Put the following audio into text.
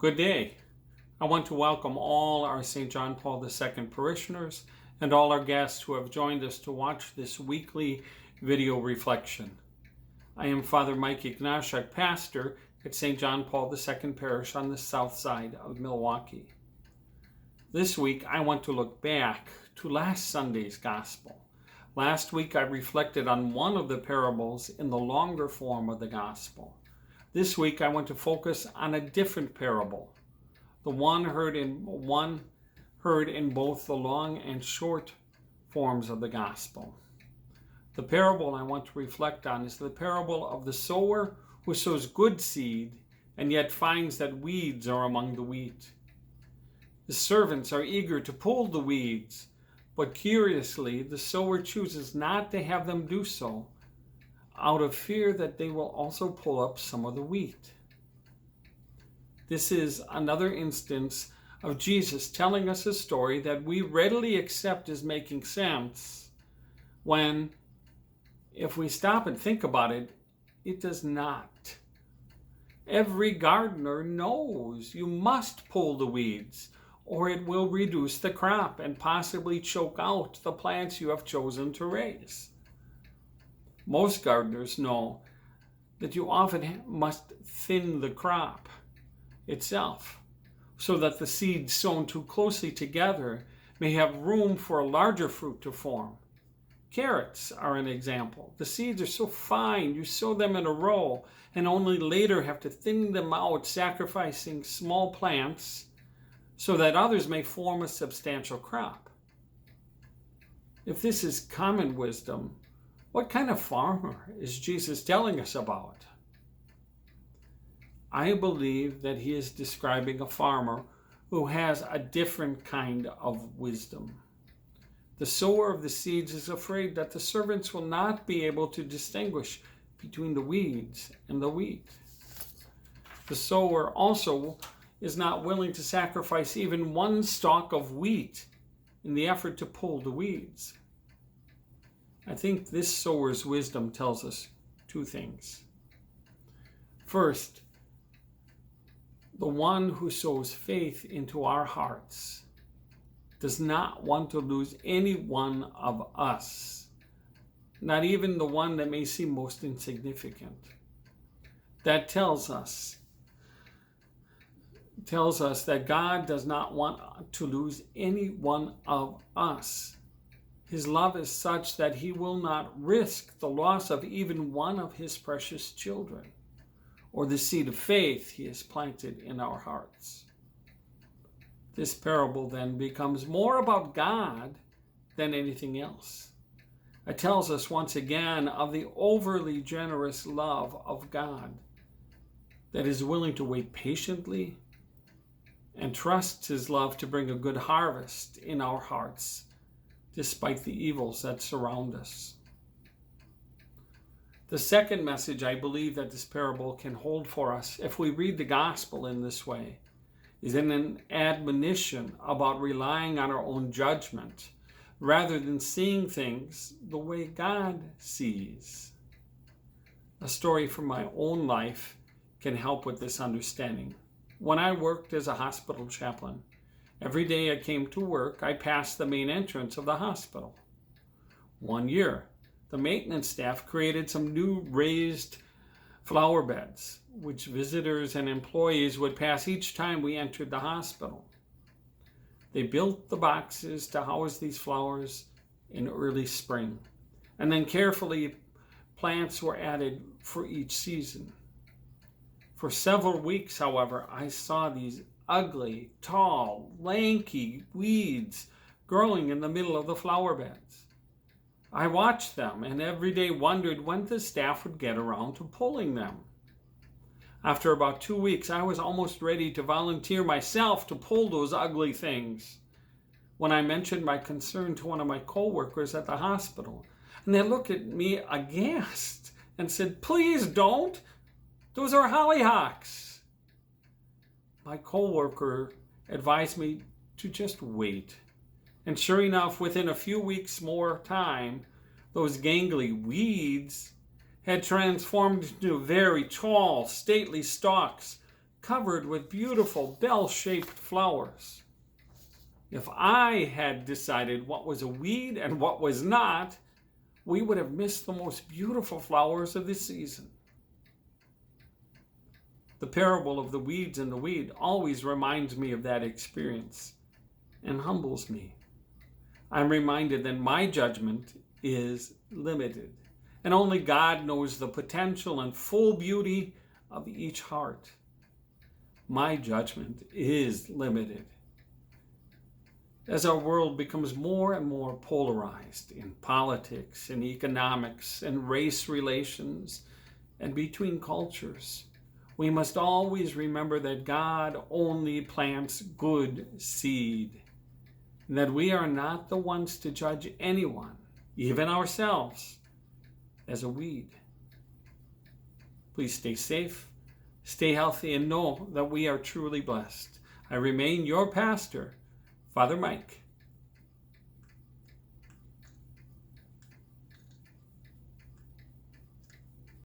Good day. I want to welcome all our St. John Paul II parishioners and all our guests who have joined us to watch this weekly video reflection. I am Father Mike Ignashak, pastor at St. John Paul II Parish on the south side of Milwaukee. This week, I want to look back to last Sunday's Gospel. Last week, I reflected on one of the parables in the longer form of the Gospel. This week, I want to focus on a different parable, the one heard in both the long and short forms of the Gospel. The parable I want to reflect on is the parable of the sower who sows good seed and yet finds that weeds are among the wheat. The servants are eager to pull the weeds, but curiously, the sower chooses not to have them do so, out of fear that they will also pull up some of the wheat. This is another instance of Jesus telling us a story that we readily accept as making sense when, if we stop and think about it, it does not. Every gardener knows you must pull the weeds, or it will reduce the crop and possibly choke out the plants you have chosen to raise. Most gardeners know that you often must thin the crop itself so that the seeds sown too closely together may have room for a larger fruit to form. Carrots are an example. The seeds are so fine, you sow them in a row and only later have to thin them out, sacrificing small plants so that others may form a substantial crop. If this is common wisdom, what kind of farmer is Jesus telling us about? I believe that he is describing a farmer who has a different kind of wisdom. The sower of the seeds is afraid that the servants will not be able to distinguish between the weeds and the wheat. The sower also is not willing to sacrifice even one stalk of wheat in the effort to pull the weeds. I think this sower's wisdom tells us two things. First, the one who sows faith into our hearts does not want to lose any one of us, not even the one that may seem most insignificant. That tells us that God does not want to lose any one of us. His love is such that he will not risk the loss of even one of his precious children, or the seed of faith he has planted in our hearts. This parable then becomes more about God than anything else. It tells us once again of the overly generous love of God that is willing to wait patiently and trusts his love to bring a good harvest in our hearts, despite the evils that surround us. The second message I believe that this parable can hold for us, if we read the gospel in this way, is in an admonition about relying on our own judgment rather than seeing things the way God sees. A story from my own life can help with this understanding. When I worked as a hospital chaplain, every day I came to work, I passed the main entrance of the hospital. One year, the maintenance staff created some new raised flower beds, which visitors and employees would pass each time we entered the hospital. They built the boxes to house these flowers in early spring, and then carefully plants were added for each season. For several weeks, however, I saw these ugly, tall, lanky weeds growing in the middle of the flower beds. I watched them and every day wondered when the staff would get around to pulling them. After about 2 weeks, I was almost ready to volunteer myself to pull those ugly things when I mentioned my concern to one of my co-workers at the hospital. And they looked at me aghast and said, "Please don't. Those are hollyhocks." My co-worker advised me to just wait. And sure enough, within a few weeks more time, those gangly weeds had transformed into very tall, stately stalks covered with beautiful bell-shaped flowers. If I had decided what was a weed and what was not, we would have missed the most beautiful flowers of the season. The parable of the weeds and the weed always reminds me of that experience and humbles me. I'm reminded that my judgment is limited, and only God knows the potential and full beauty of each heart. My judgment is limited. As our world becomes more and more polarized in politics, in economics, and race relations, and between cultures, we must always remember that God only plants good seed, and that we are not the ones to judge anyone, even ourselves, as a weed. Please stay safe, stay healthy, and know that we are truly blessed. I remain your pastor, Father Mike.